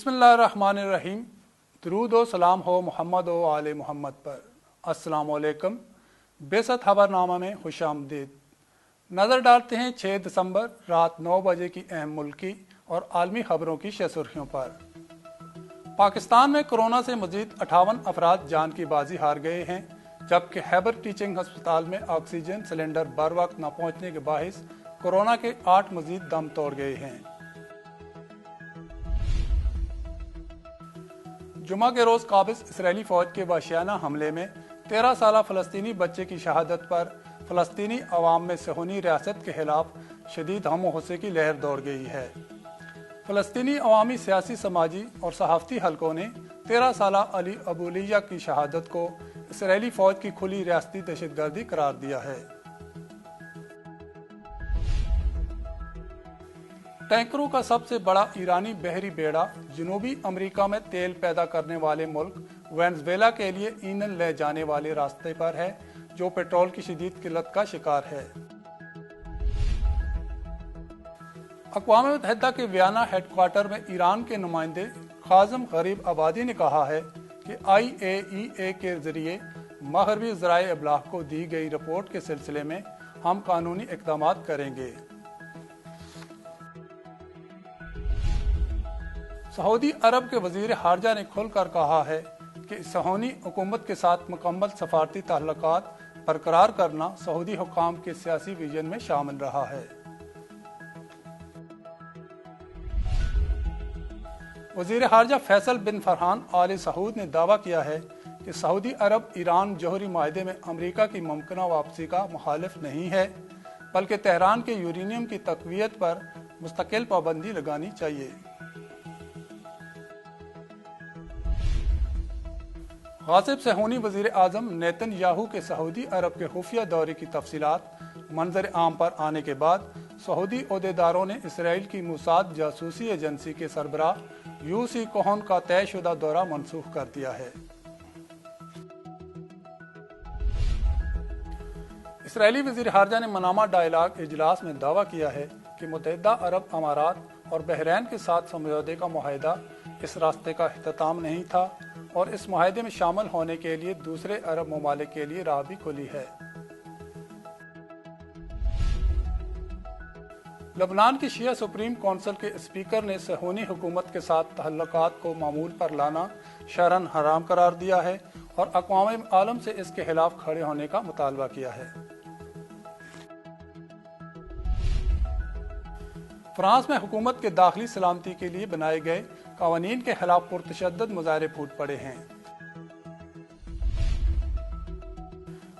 बिस्मिल्लाहिर्रहमानिर्रहीम। दरूद व सलाम हो मोहम्मद व आले मोहम्मद पर। अस्सलाम वालेकुम। बेसत खबरनामा में खुश आमदीद। नज़र डालते हैं 6 दिसंबर रात 9 बजे की अहम मुल्की और आलमी खबरों की सुर्खियों पर। पाकिस्तान में कोरोना से मजीद 58 अफराद जान की बाजी हार गए हैं, जबकि खैबर टीचिंग हस्पताल में ऑक्सीजन सिलेंडर बर वक्त न पहुंचने के बाहिस कोरोना के 8 मजीद दम तोड़ गए हैं। जुमा के रोज काबिज इसराइली फौज के वहशियाना हमले में 13 साला फलस्तीनी बच्चे की शहादत पर फलस्तीनी अवाम में सहूनी रियासत के खिलाफ शदीद हम गुस्से की लहर दौड़ गई है। फलस्तीनी अवामी सियासी, समाजी और सहाफ़ती हलकों ने 13 साला अली अबूलिया की शहादत को इसराइली फौज की खुली रियासती दहशतगर्दी करार दिया है। टैंकरों का सबसे बड़ा ईरानी बहरी बेड़ा जनूबी अमेरिका में तेल पैदा करने वाले मुल्क वेनेजुएला के लिए ईंधन ले जाने वाले रास्ते पर है, जो पेट्रोल की शदीद किल्लत का शिकार है। अक़वाम मुत्तहिदा के वियना हेडक्वार्टर में ईरान के नुमाइंदे खाज़म गरीब आबादी ने कहा है कि IAEA के जरिए मग़रबी ज़राए इब्लाग को दी गई रिपोर्ट के सिलसिले में हम कानूनी इक़दाम करेंगे। सऊदी अरब के वज़ीर ख़ारजा ने खुलकर कहा है कि सहूनी हुकूमत के साथ मुकम्मल सफारती ताल्लुकात बरकरार करना सऊदी हुकाम के सियासी विजन में शामिल रहा है। वज़ीर ख़ारजा फैसल बिन फरहान आल सऊद ने दावा किया है कि सऊदी अरब ईरान जौहरी माहदे में अमेरिका की मुमकिना वापसी का मुखालिफ नहीं है, बल्कि तेहरान के यूरेनियम की तक़वियत पर मुस्तकिल पाबंदी लगानी चाहिए। गासिब सहूनी वज़ीर आज़म नेतन्याहू के सऊदी अरब के खुफिया दौरे की तफसीलात मंजर आम पर आने के बाद सऊदी ओहदेदारों ने इसराइल की मुसाद जासूसी एजेंसी के सरबराह यूसी कोहन का तयशुदा दौरा मनसूख कर दिया है। इसराइली वज़ीर ख़ारजा ने मनामा डायलॉग इजलास में दावा किया है कि मुत्तहिदा अरब अमारात और बहरैन के साथ समझौते का मुआहदा इस रास्ते का इख्तिताम नहीं था और इस मुआहदे में शामिल होने के लिए दूसरे अरब ममालिक के लिए राह भी खुली है। लबनान की शिया सुप्रीम कौंसिल के स्पीकर ने सहूनी हुकूमत के साथ तहल्लुकात को मामूल पर लाना शरन हराम करार दिया है और अक़वाम आलम से इसके खिलाफ खड़े होने का मुतालबा किया है। फ्रांस में हुकूमत के दाखिली सलामती के लिए बनाए गए कानून के खिलाफ पुरतशद्दद मुजाहरे फूट पड़े हैं।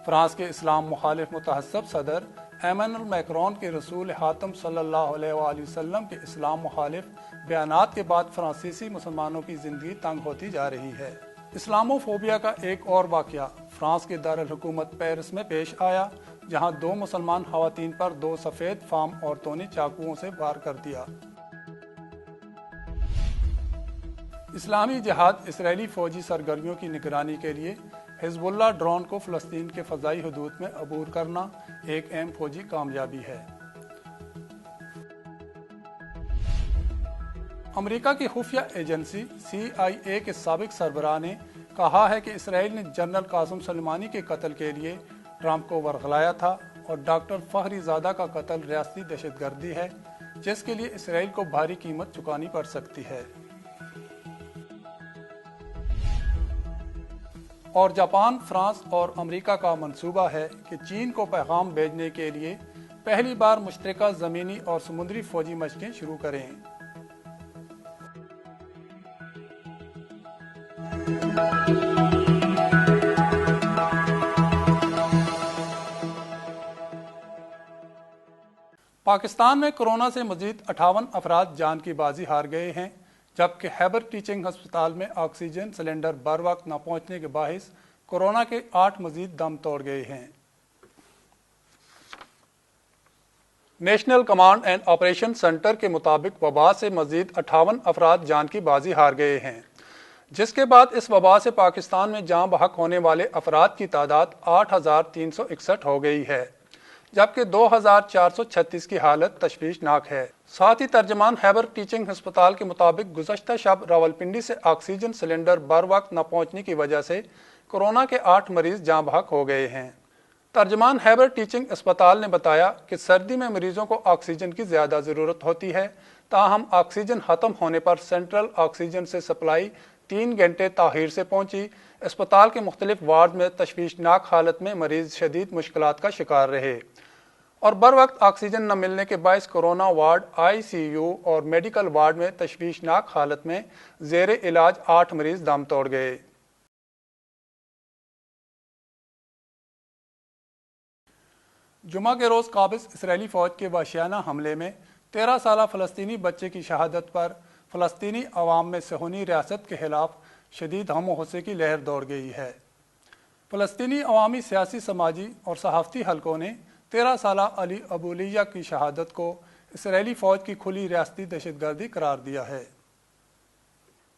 फ्रांस के इस्लाम मुखालिफ मुतहस्सब सदर एमानुएल मैक्रोन के रसूल हातम सल्लल्लाहु अलैहि वसल्लम के इस्लाम मुखालिफ बयानात के बाद फ्रांसीसी मुसलमानों की जिंदगी तंग होती जा रही है। इस्लामोफोबिया का एक और वाकया फ्रांस के दारुल हुकूमत पेरिस में पेश आया, जहां 2 मुसलमान खवातीन पर 2 सफेद फार्म औरतों ने चाकुओं से वार कर दिया। इस्लामी जिहाद इसराइली फौजी सरगर्मियों की निगरानी के लिए हिजबुल्लाह ड्रोन को फ़लस्तीन के फ़ज़ाई हदूद में अबूर करना एक अहम फौजी कामयाबी है। अमेरिका की खुफिया एजेंसी CIA के साबिक सरबराह ने कहा है कि इसराइल ने जनरल कासिम सुलेमानी के कत्ल के लिए ट्रंप को वरगलाया था और डॉक्टर फखरीज़ादा का कत्ल रियासती दहशतगर्दी है, जिसके लिए इसराइल को भारी कीमत चुकानी पड़ सकती है। और जापान, फ्रांस और अमेरिका का मंसूबा है कि चीन को पैगाम भेजने के लिए पहली बार मुश्तरका ज़मीनी और समुद्री फौजी मशकें शुरू करें। पाकिस्तान में कोरोना से मजीद 58 अफराद जान की बाजी हार गए हैं, जबकि खैबर टीचिंग हस्पताल में ऑक्सीजन सिलेंडर बर वक्त न पहुंचने के बाहिस कोरोना के 8 मजीद दम तोड़ गए हैं। National command and operation centre के मुताबिक वबा से मजीद 58 अफराद जान की बाजी हार गए हैं, जिसके बाद इस वबा से पाकिस्तान में जान बहक होने वाले अफराद की तादाद 8,361 हो गई है, جبکہ 2436 کی حالت تشویشناک ہے۔ ساتھ ہی ترجمان خیبر ٹیچنگ ہسپتال کے مطابق گزشتہ شب راولپنڈی سے آکسیجن سلنڈر بر وقت نہ پہنچنے کی وجہ سے کورونا کے 8 مریض جاں بحق ہو گئے ہیں۔ ترجمان خیبر ٹیچنگ اسپتال نے بتایا کہ سردی میں مریضوں کو آکسیجن کی زیادہ ضرورت ہوتی ہے، تاہم آکسیجن ختم ہونے پر سینٹرل آکسیجن سے سپلائی 3 گھنٹے تاخیر سے پہنچی۔ اسپتال کے مختلف وارڈ میں تشویشناک حالت میں مریض شدید مشکلات کا شکار رہے اور بر وقت آکسیجن نہ ملنے کے باعث کورونا وارڈ، ICU اور میڈیکل وارڈ میں تشویشناک حالت میں زیر علاج 8 مریض دم توڑ گئے۔ جمعہ کے روز قابض اسرائیلی فوج کے وحشیانہ حملے میں 13 سالہ فلسطینی بچے کی شہادت پر فلسطینی عوام میں صہیونی ریاست کے خلاف شدید غم و غصے کی لہر دوڑ گئی ہے۔ فلسطینی عوامی، سیاسی، سماجی اور صحافتی حلقوں نے 13 سالہ علی ابو علیہ کی شہادت کو اسرائیلی فوج کی کھلی ریاستی دہشت گردی قرار دیا ہے۔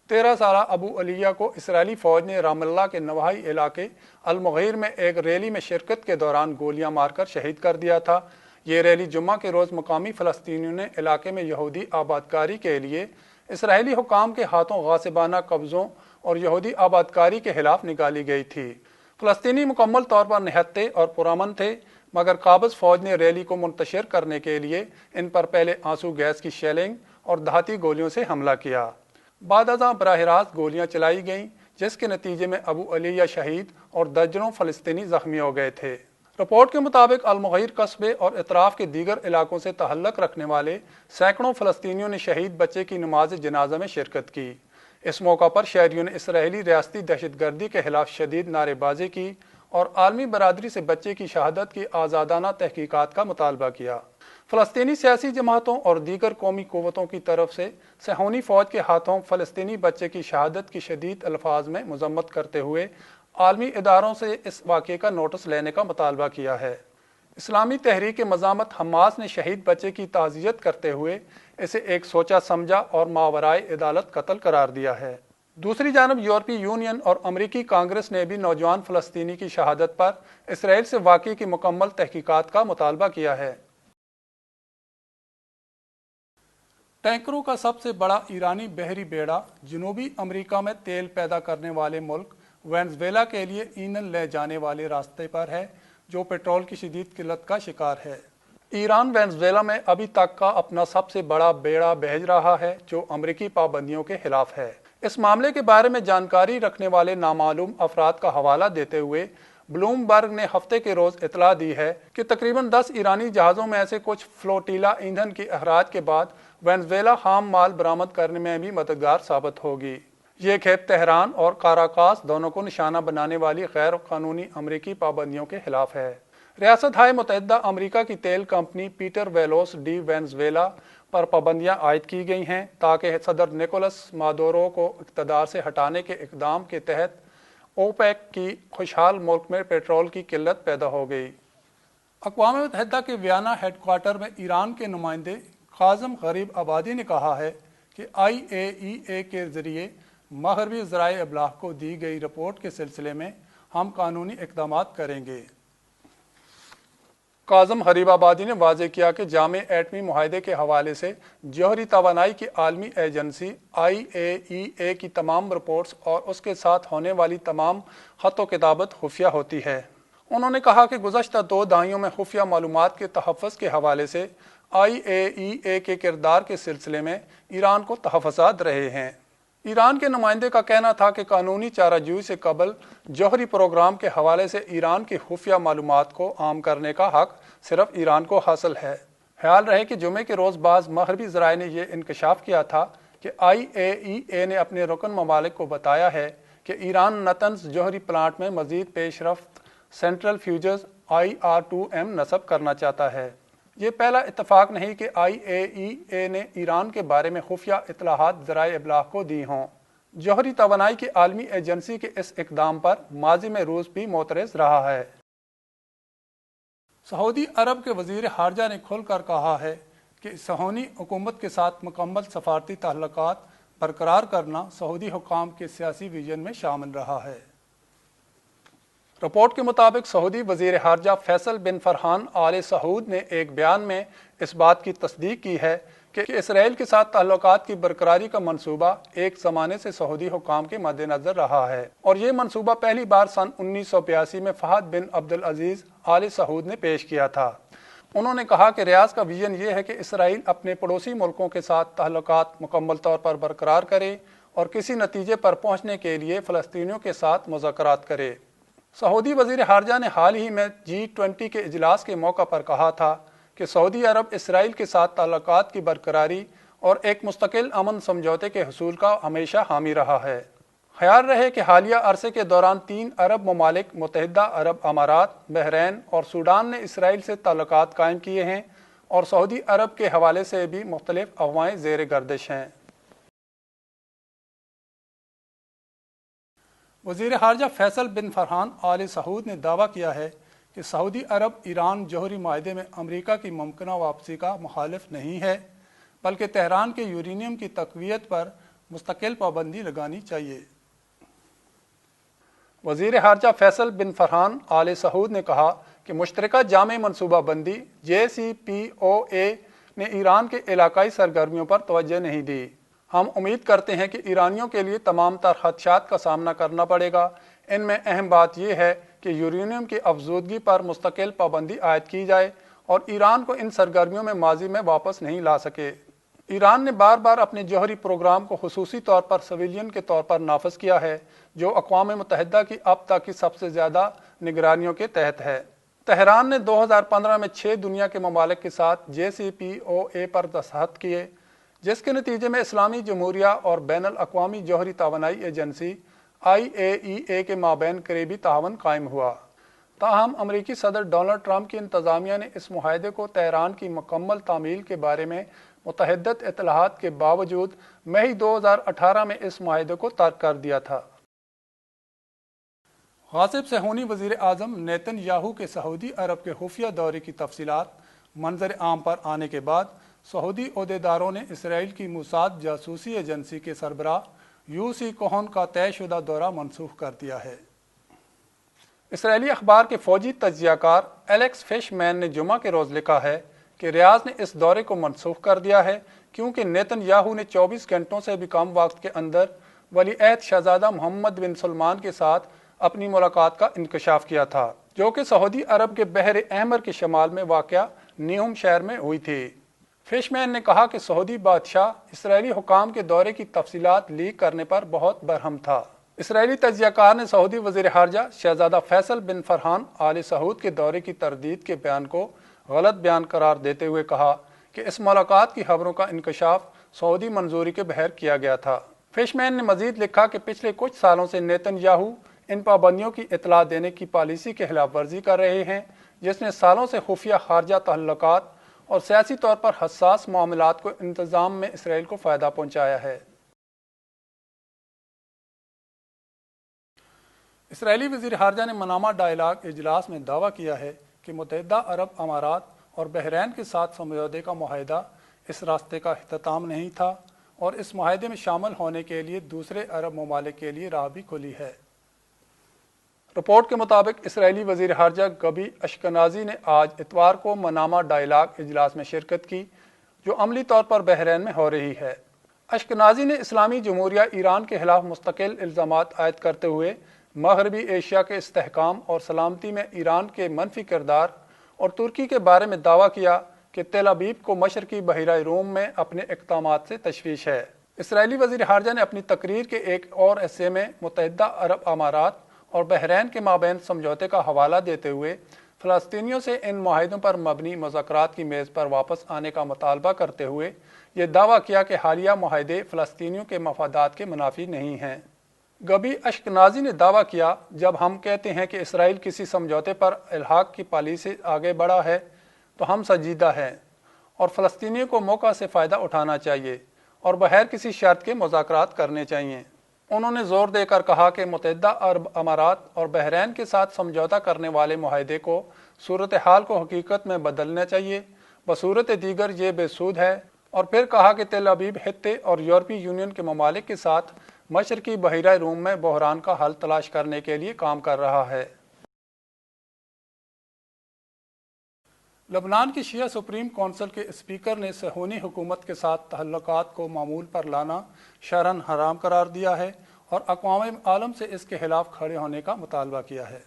13 سالہ ابو علیہ کو اسرائیلی فوج نے رام اللہ کے نواحی علاقے المغیر میں ایک ریلی میں شرکت کے دوران گولیاں مار کر شہید کر دیا تھا۔ یہ ریلی جمعہ کے روز مقامی فلسطینیوں نے علاقے میں یہودی آبادکاری کے لیے اسرائیلی حکام کے ہاتھوں غاصبانہ قبضوں اور یہودی آبادکاری کے خلاف نکالی گئی تھی۔ فلسطینی مکمل طور پر نہتے اور پرامن تھے، مگر قابض فوج نے ریلی کو منتشر کرنے کے لیے ان پر پہلے آنسو گیس کی شیلنگ اور دھاتی گولیوں سے حملہ کیا۔ بعد ازاں براہ راست گولیاں چلائی گئیں، جس کے نتیجے میں ابو علیہ شہید اور درجنوں فلسطینی زخمی ہو گئے تھے۔ رپورٹ کے مطابق المغیر قصبے اور اطراف کے دیگر علاقوں سے تعلق رکھنے والے سینکڑوں فلسطینیوں نے شہید بچے کی نماز جنازہ میں شرکت کی۔ اس موقع پر شہریوں نے اسرائیلی ریاستی دہشت گردی کے خلاف شدید نعرے بازی کی اور عالمی برادری سے بچے کی شہادت کی آزادانہ تحقیقات کا مطالبہ کیا۔ فلسطینی سیاسی جماعتوں اور دیگر قومی قوتوں کی طرف سے صہیونی فوج کے ہاتھوں فلسطینی بچے کی شہادت کی شدید الفاظ میں مذمت کرتے ہوئے عالمی اداروں سے اس واقعے کا نوٹس لینے کا مطالبہ کیا ہے۔ اسلامی تحریک مزاحمت حماس نے شہید بچے کی تعزیت کرتے ہوئے اسے ایک سوچا سمجھا اور ماورائے عدالت قتل قرار دیا ہے۔ دوسری جانب یورپی یونین اور امریکی کانگریس نے بھی نوجوان فلسطینی کی شہادت پر اسرائیل سے واقعے کی مکمل تحقیقات کا مطالبہ کیا ہے۔ ٹینکروں کا سب سے بڑا ایرانی بحری بیڑا جنوبی امریکہ میں تیل پیدا کرنے والے ملک وینزویلا کے لیے ایندھن لے جانے والے راستے پر ہے، جو پیٹرول کی شدید قلت کا شکار ہے۔ ایران وینزویلا میں ابھی تک کا اپنا سب سے بڑا بیڑا بھیج رہا ہے، جو امریکی پابندیوں کے خلاف ہے۔ اس معاملے کے بارے میں جانکاری رکھنے والے نامعلوم افراد کا حوالہ دیتے ہوئے بلومبرگ نے ہفتے کے روز اطلاع دی ہے کہ تقریباً 10 ایرانی جہازوں میں سے کچھ فلوٹیلا ایندھن کے اخراج کے بعد وینزویلا خام مال برآمد کرنے میں بھی مددگار ثابت ہوگی۔ یہ کھیپ تہران اور کاراکاس دونوں کو نشانہ بنانے والی غیر قانونی امریکی پابندیوں کے خلاف ہے۔ ریاستہائے متحدہ امریکہ کی تیل company Petroleos de Venezuela پر پابندیاں عائد کی گئی ہیں تاکہ صدر نکولس مادورو کو اقتدار سے ہٹانے کے اقدام کے تحت اوپیک کی خوشحال ملک میں پیٹرول کی قلت پیدا ہو گئی۔ اقوام متحدہ کے ویانا ہیڈ کوارٹر میں ایران کے نمائندے قاسم غریب آبادی نے کہا ہے کہ IAEA کے ذریعے مغربی ذرائع ابلاغ کو دی گئی رپورٹ کے سلسلے میں ہم قانونی اقدامات کریں گے۔ قاسم غریب آبادی نے واضح کیا کہ جامع ایٹمی معاہدے کے حوالے سے جوہری توانائی کی عالمی ایجنسی IAEA کی تمام رپورٹس اور اس کے ساتھ ہونے والی تمام خط و کتابت خفیہ ہوتی ہے۔ انہوں نے کہا کہ گزشتہ 2 دہائیوں میں خفیہ معلومات کے تحفظ کے حوالے سے IAEA کے کردار کے سلسلے میں ایران کو تحفظات رہے ہیں۔ ایران کے نمائندے کا کہنا تھا کہ قانونی چارہ جوئی سے قبل جوہری پروگرام کے حوالے سے ایران کی خفیہ معلومات کو عام کرنے کا حق صرف ایران کو حاصل ہے۔ خیال رہے کہ جمعے کے روز بعض مغربی ذرائع نے یہ انکشاف کیا تھا کہ IAEA نے اپنے رکن ممالک کو بتایا ہے کہ ایران نتنز جوہری پلانٹ میں مزید پیش رفت سینٹرل فیوزز IR2M نصب کرنا چاہتا ہے۔ یہ پہلا اتفاق نہیں کہ IAEA نے ایران کے بارے میں خفیہ اطلاعات ذرائع ابلاغ کو دی ہوں۔ جوہری توانائی کی عالمی ایجنسی کے اس اقدام پر ماضی میں روس بھی معترض رہا ہے۔ سعودی عرب کے وزیر خارجہ نے کھل کر کہا ہے کہ صہیونی حکومت کے ساتھ مکمل سفارتی تعلقات برقرار کرنا سعودی حکام کے سیاسی ویژن میں شامل رہا ہے۔ رپورٹ کے مطابق سعودی وزیر خارجہ فیصل بن فرحان آل سعود نے ایک بیان میں اس بات کی تصدیق کی ہے کہ اسرائیل کے ساتھ تعلقات کی برقراری کا منصوبہ ایک زمانے سے سعودی حکام کے مد نظر رہا ہے، اور یہ منصوبہ پہلی بار سن 1982 میں فہد بن عبدالعزیز آل سعود نے پیش کیا تھا۔ انہوں نے کہا کہ ریاض کا ویژن یہ ہے کہ اسرائیل اپنے پڑوسی ملکوں کے ساتھ تعلقات مکمل طور پر برقرار کرے اور کسی نتیجے پر پہنچنے کے لیے فلسطینیوں کے ساتھ مذاکرات کرے۔ سعودی وزیر خارجہ نے حال ہی میں G20 کے اجلاس کے موقع پر کہا تھا کہ سعودی عرب اسرائیل کے ساتھ تعلقات کی برقراری اور ایک مستقل امن سمجھوتے کے حصول کا ہمیشہ حامی رہا ہے۔ خیال رہے کہ حالیہ عرصے کے دوران 3 عرب ممالک متحدہ عرب امارات، بحرین اور سوڈان نے اسرائیل سے تعلقات قائم کیے ہیں، اور سعودی عرب کے حوالے سے بھی مختلف افواہیں زیر گردش ہیں۔ وزیر خارجہ فیصل بن فرحان آل سعود نے دعویٰ کیا ہے کہ سعودی عرب ایران جوہری معاہدے میں امریکہ کی ممکنہ واپسی کا مخالف نہیں ہے، بلکہ تہران کے یورینیم کی تقویت پر مستقل پابندی لگانی چاہیے۔ وزیر خارجہ فیصل بن فرحان آل سعود نے کہا کہ مشترکہ جامع منصوبہ بندی JCPOA نے ایران کے علاقائی سرگرمیوں پر توجہ نہیں دی۔ ہم امید کرتے ہیں کہ ایرانیوں کے لیے تمام تر خدشات کا سامنا کرنا پڑے گا۔ ان میں اہم بات یہ ہے کہ یورینیم کی افزودگی پر مستقل پابندی عائد کی جائے اور ایران کو ان سرگرمیوں میں ماضی میں واپس نہیں لا سکے۔ ایران نے بار بار اپنے جوہری پروگرام کو خصوصی طور پر سویلین کے طور پر نافذ کیا ہے، جو اقوام متحدہ کی اب تک کی سب سے زیادہ نگرانیوں کے تحت ہے۔ تہران نے 2015 میں 6 دنیا کے ممالک کے ساتھ JCPOA پر دستخط کیے، جس کے نتیجے میں اسلامی جمہوریہ اور بین الاقوامی جوہری توانائی ایجنسی IAEA کے مابین قریبی تعاون قائم ہوا۔ تاہم امریکی صدر ڈونلڈ ٹرمپ کی انتظامیہ نے اس معاہدے کو تہران کی مکمل تعمیل کے بارے میں متعدد اطلاعات کے باوجود مئی 2018 میں اس معاہدے کو ترک کر دیا تھا۔ غاصب صہیونی وزیر اعظم نیتن یاہو کے سعودی عرب کے خفیہ دورے کی تفصیلات منظر عام پر آنے کے بعد سعودی عہدیداروں نے اسرائیل کی موساد جاسوسی ایجنسی کے سربراہ UC کوہن کا طے شدہ دورہ منسوخ کر دیا ہے۔ اسرائیلی اخبار کے فوجی تجزیہ کار ایلیکس فش مین نے جمعہ کے روز لکھا ہے کہ ریاض نے اس دورے کو منسوخ کر دیا ہے کیونکہ نیتن یاہو نے 24 گھنٹوں سے بھی کم وقت کے اندر ولی عہد شہزادہ محمد بن سلمان کے ساتھ اپنی ملاقات کا انکشاف کیا تھا، جو کہ سعودی عرب کے بحر احمر کے شمال میں واقع نیوم شہر میں ہوئی تھی۔ فش مین نے کہا کہ سعودی بادشاہ اسرائیلی حکام کے دورے کی تفصیلات لیک کرنے پر بہت برہم تھا۔ اسرائیلی تجزیہ کار نے سعودی وزیر خارجہ شہزادہ فیصل بن فرحان آل سعود کے دورے کی تردید کے بیان کو غلط بیان قرار دیتے ہوئے کہا کہ اس ملاقات کی خبروں کا انکشاف سعودی منظوری کے بغیر کیا گیا تھا۔ فش مین نے مزید لکھا کہ پچھلے کچھ سالوں سے نیتن یاہو ان پابندیوں کی اطلاع دینے کی پالیسی کی خلاف ورزی کر رہے ہیں، جس نے سالوں سے خفیہ خارجہ تعلقات اور سیاسی طور پر حساس معاملات کو انتظام میں اسرائیل کو فائدہ پہنچایا ہے۔ اسرائیلی وزیر خارجہ نے منامہ ڈائیلاگ اجلاس میں دعویٰ کیا ہے کہ متحدہ عرب امارات اور بحرین کے ساتھ سمجھوتے کا معاہدہ اس راستے کا اختتام نہیں تھا، اور اس معاہدے میں شامل ہونے کے لیے دوسرے عرب ممالک کے لیے راہ بھی کھلی ہے۔ رپورٹ کے مطابق اسرائیلی وزیر خارجہ گبی اشکنازی نے آج اتوار کو منامہ ڈائیلاگ اجلاس میں شرکت کی، جو عملی طور پر بحرین میں ہو رہی ہے۔ اشکنازی نے اسلامی جمہوریہ ایران کے خلاف مستقل الزامات عائد کرتے ہوئے مغربی ایشیا کے استحکام اور سلامتی میں ایران کے منفی کردار اور ترکی کے بارے میں دعویٰ کیا کہ تل ابیب کو مشرقی بحیرہ روم میں اپنے اقدامات سے تشویش ہے۔ اسرائیلی وزیر خارجہ نے اپنی تقریر کے ایک اور حصے میں متحدہ عرب امارات اور بحرین کے مابین سمجھوتے کا حوالہ دیتے ہوئے فلسطینیوں سے ان معاہدوں پر مبنی مذاکرات کی میز پر واپس آنے کا مطالبہ کرتے ہوئے یہ دعویٰ کیا کہ حالیہ معاہدے فلسطینیوں کے مفادات کے منافی نہیں ہیں۔ گبی اشکنازی نے دعویٰ کیا، جب ہم کہتے ہیں کہ اسرائیل کسی سمجھوتے پر الحاق کی پالیسی سے آگے بڑھا ہے تو ہم سنجیدہ ہیں، اور فلسطینیوں کو موقع سے فائدہ اٹھانا چاہیے اور بغیر کسی شرط کے مذاکرات کرنے چاہیے۔ انہوں نے زور دے کر کہا کہ متحدہ عرب امارات اور بحرین کے ساتھ سمجھوتا کرنے والے معاہدے کو صورتحال کو حقیقت میں بدلنا چاہیے، بصورت دیگر یہ بے سود ہے، اور پھر کہا کہ تل ابیب خطے اور یورپی یونین کے ممالک کے ساتھ مشرقی بحیرہ روم میں بحران کا حل تلاش کرنے کے لیے کام کر رہا ہے۔ लबनान की शिया सुप्रीम कौंसिल के स्पीकर ने सहोनी हुकूमत के साथ तहल्लुकात को मामूल पर लाना शरअन हराम करार दिया है और अक़वाम आलम से इसके खिलाफ खड़े होने का मुतालबा किया है।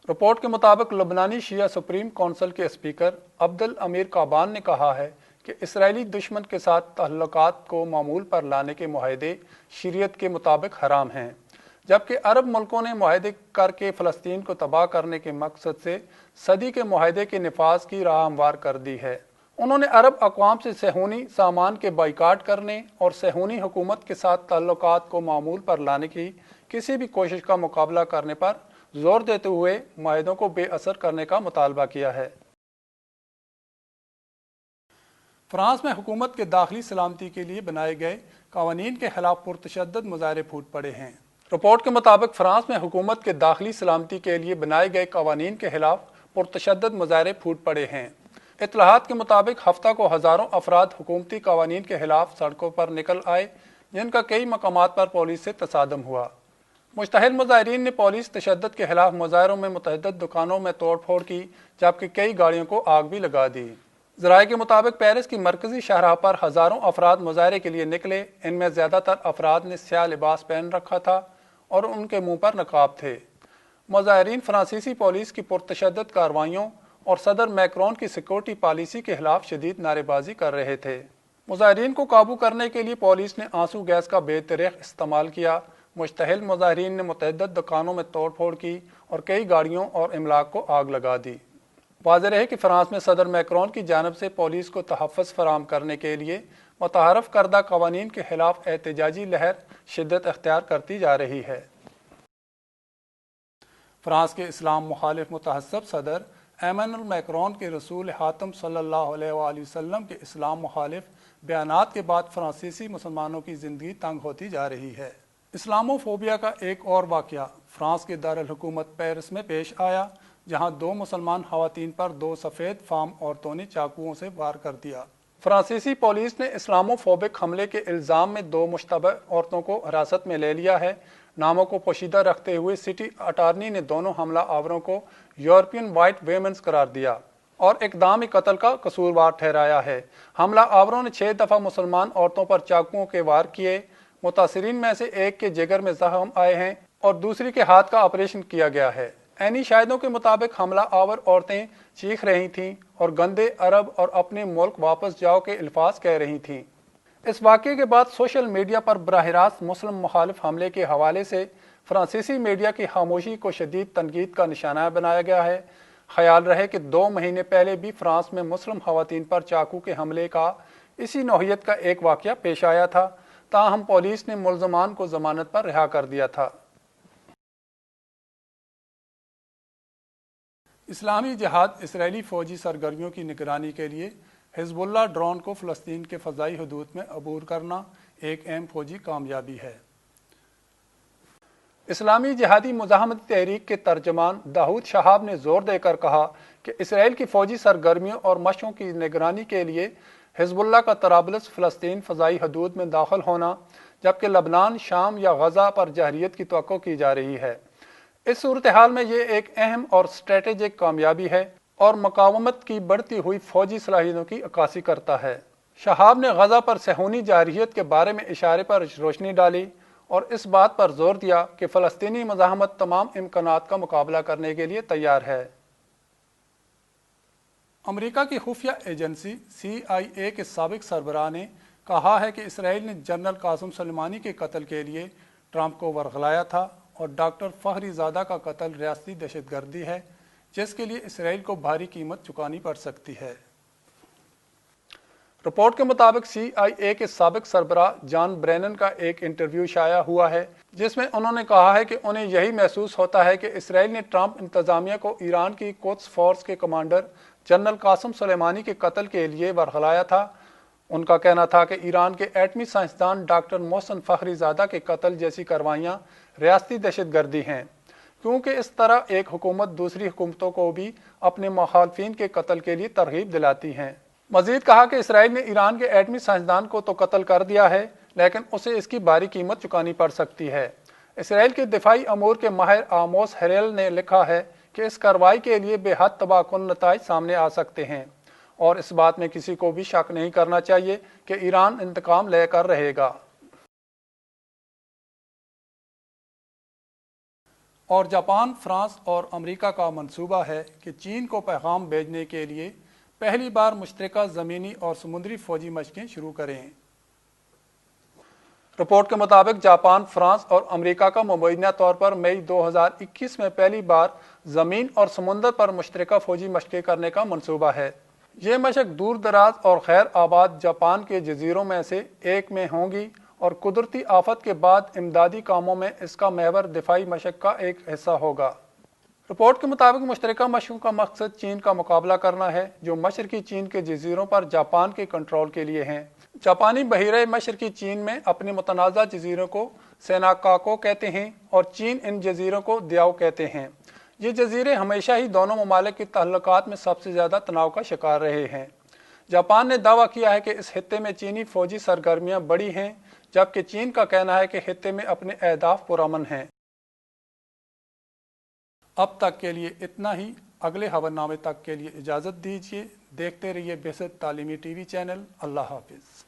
रिपोर्ट के मुताबिक लबनानी शिया सुप्रीम कौंसिल के स्पीकर अब्दुल अमीर काबान ने कहा है कि इसराइली दुश्मन के साथ तहल्लुकात को मामूल पर लाने के मुआहदे शरीयत के मुताबिक हराम हैं, जबकि अरब मुल्कों ने मुआहदे करके फ़लस्तीन को तबाह करने के मकसद से सदी के मुआहदे के नफाज की राह हमवार कर दी है। उन्होंने अरब अक़वाम से सहूनी सामान के बाइकाट करने और सहूनी हुकूमत के साथ ताल्लुकात को मामूल पर लाने की किसी भी कोशिश का मुकाबला करने पर जोर देते हुए मुआहदों को बेअसर करने का मुतालबा किया है। फ्रांस में हुकूमत के दाखिली सलामती के लिए बनाए गए कवानीन के खिलाफ पुरतशद्दद मुजाहरे फूट पड़े हैं। रिपोर्ट के मुताबिक फ्रांस में हुकूमत के दाखिली सलामती के लिए बनाए गए कवानीन के खिलाफ पुरतशद्दद मुजाहरे फूट पड़े हैं। इत्तलाहात के मुताबिक हफ्ता को हज़ारों अफराद हुकूमती कवानीन के खिलाफ सड़कों पर निकल आए, जिनका कई मकामात पर पुलिस से तसादम हुआ। मुश्तहिल मुजाहरीन ने पुलिस तशद्दुद के खिलाफ मुजाहरों में मुतअद्दिद दुकानों में तोड़ फोड़ की, जबकि कई गाड़ियों को आग भी लगा दी। ज़राए के मुताबिक पेरिस की मरकजी शाहराह पर हज़ारों अफराद मुजाहरे के लिए निकले। इनमें ज़्यादातर अफराद ने स्याह लिबास पहन रखा था और उनके मुंह पर नकाब थे। मुजाहरीन फ्रांसीसी पुलिस की पुरतशद्दुद कार्रवाइयों और सदर मैक्रोन की सिक्योरिटी पॉलिसी के खिलाफ शदीद नारेबाजी कर रहे थे। मुजाहरीन को काबू करने के लिए पुलिस ने आंसू गैस का बेतरीक़ इस्तेमाल किया। मुश्तहिल मुजाहरीन ने मुतअद्दिद दुकानों में तोड़ फोड़ की और कई गाड़ियों और इमलाक को आग लगा दी। वाज़ेह है कि फ्रांस में सदर मैक्रोन की जानब से पुलिस को तहफ़्फ़ुज़ फराहम करने के लिए मुतहरफ करदा कवानीन के खिलाफ एहतजाजी लहर शिद्दत अख्तियार करती जा रही है। फ्रांस के इस्लाम मुखालिफ मुतहस्सब सदर एमानुएल मैक्रोन के रसूल हातम सल्लल्लाहु अलैहि वसल्लम के इस्लाम मुखालिफ बयानात के बाद फ्रांसीसी मुसलमानों की ज़िंदगी तंग होती जा रही है। इस्लामोफोबिया का एक और वाक़या फ्रांस के दारुल हुकूमत पेरिस में पेश आया, जहां 2 मुसलमान खवातीन पर 2 सफ़ेद फार्म औरतों ने चाकुओं से वार कर दिया। फ्रांसीसी पुलिस ने इस्लामोफोबिक हमले के इल्ज़ाम में 2 मुश्तबह औरतों को हिरासत में ले लिया है। नामों को पोशीदा रखते हुए सिटी अटारनी ने दोनों हमला आवरों को यूरोपियन वाइट वेमेंस करार दिया और इक़दाम कत्ल का कसूरवार ठहराया है। हमला आवरों ने 6 दफ़ा मुसलमान औरतों पर चाकुओं के वार किए। मुतासिरीन में से एक के जिगर में जख्म आए हैं और दूसरी के हाथ का ऑपरेशन किया गया है। ऐनी शाहिदों के मुताबिक हमला आवर औरतें चीख रही थीं और गंदे अरब और अपने मुल्क वापस जाओ के अल्फाज कह रही थीं। इस वाक़े के बाद सोशल मीडिया पर बराह रास्त मुस्लिम मुखालिफ हमले के हवाले से फ्रांसीसी मीडिया की खामोशी को शदीद तनकीद का निशाना बनाया गया है। ख्याल रहे कि 2 महीने पहले भी फ्रांस में मुस्लिम खवातीन पर चाकू के हमले का इसी नौहियत का एक वाक़या पेश आया था, ताहम पुलिस ने मुल्ज़मान को जमानत पर रिहा कर दिया था। इस्लामी जिहाद इसराइली फ़ौजी सरगर्मियों की निगरानी के लिए हिज़्बुल्लाह ड्रोन को फ़लस्तीन के फ़ज़ाई हदूद में अबूर करना एक अहम फ़ौजी कामयाबी है। इस्लामी जिहादी मुज़ाहमती तहरीक के तर्जमान दाऊद शहाब ने ज़ोर देकर कहा कि इसराइल की फ़ौजी सरगर्मियों और मशक़ों की निगरानी के लिए हिज़्बुल्लाह का तराबलस फ़लस्तीन फ़ज़ाई हदूद में दाखिल होना, जबकि लबनान, शाम या गज़ा पर जहरियत की तवक्को की जा रही है। इस सूरत हाल में ये एक अहम और स्ट्रेटेजिक कामयाबी है और मुकावमत की बढ़ती हुई फौजी सलाहियतों की अक्कासी करता है। शहाब ने गज़ा पर सहूनी जारहियत के बारे में इशारे पर रोशनी डाली और इस बात पर जोर दिया कि फ़लस्तीनी मुज़ाहमत तमाम इम्कानात का मुकाबला करने के लिए तैयार है। अमेरिका की खुफिया एजेंसी CIA के साबिक सरबराह ने कहा है कि इसराइल ने जनरल कासिम सुलेमानी के कत्ल के लिए ट्रंप को वरगलाया था और डॉक्टर फ़खरीज़ादा का कत्ल रियासती दहशतगर्दी है, जिसके लिए इसराइल को भारी कीमत चुकानी पड़ सकती है। रिपोर्ट के मुताबिक CIA के साबिक सरबराह जॉन ब्रेनन का एक इंटरव्यू शाया हुआ है, जिसमें उन्होंने कहा है कि उन्हें यही महसूस होता है कि इसराइल ने ट्रंप इंतज़ामिया को ईरान की कुद्स फोर्स के कमांडर जनरल कासिम सुलेमानी के कत्ल के लिए वरगलाया था। उनका कहना था कि ईरान के एटमी साइंसदान डॉक्टर मोहसिन फ़खरीज़ादा के कत्ल जैसी कार्रवाइयाँ रियासती दहशतगर्दी हैं, क्योंकि इस तरह एक हुकूमत दूसरी हुकूमतों को भी अपने मुखालफिन के कत्ल के लिए तरगीब दिलाती हैं। मजीद कहा कि इसराइल ने ईरान के एटमी साइंसदान को तो कत्ल कर दिया है, लेकिन उसे इसकी भारी कीमत चुकानी पड़ सकती है। इसराइल के दिफाई अमूर के माहिर आमोस हेरेल ने लिखा है کہ اس कार्रवाई के लिए बेहद तबाहकुन नताइज सामने आ सकते हैं और इस बात में किसी को भी शक नहीं करना चाहिए कि ईरान इंतकाम लेकर रहेगा। और जापान, फ्रांस और अमेरिका का मंसूबा है कि चीन को पैगाम भेजने के लिए पहली बार मुश्तरका ज़मीनी और समुद्री फ़ौजी मशकें शुरू करें। रिपोर्ट के मुताबिक जापान, फ्रांस और अमेरिका का मुबैना तौर पर मई 2021 में पहली बार ज़मीन और समुंदर पर मुश्तरका फ़ौजी मशकें करने का मंसूबा है। ये मशक दूर दराज और खैर आबाद जापान के जजीरों में से एक में होंगी और कुदरती आफत के बाद इमदादी कामों में इसका महवर दिफाई मशक का एक हिस्सा होगा। रिपोर्ट के मुताबिक मुश्तरका मशकों का मकसद चीन का मुकाबला करना है जो मशरकी चीन के जजीरों पर जापान के कंट्रोल के लिए हैं। जापानी बहिरे मशरकी चीन में अपने मुतनाज़ा जजीरों को सेनाकाको कहते हैं और चीन इन जजीरों को दियाओ कहते हैं। ये जजीरे हमेशा ही दोनों ममालिक के तल्लुकात में सबसे ज़्यादा तनाव का शिकार रहे हैं। जापान ने दावा किया है कि इस खित्ते में चीनी फ़ौजी सरगर्मियाँ बड़ी हैं, जबकि चीन का कहना है कि खित्ते में अपने अहदाफ पुरअमन हैं। अब तक के लिए इतना ही। अगले खबरनामे तक के लिए इजाज़त दीजिए। देखते रहिए बेहद तालीमी टीवी चैनल। अल्लाह हाफिज़।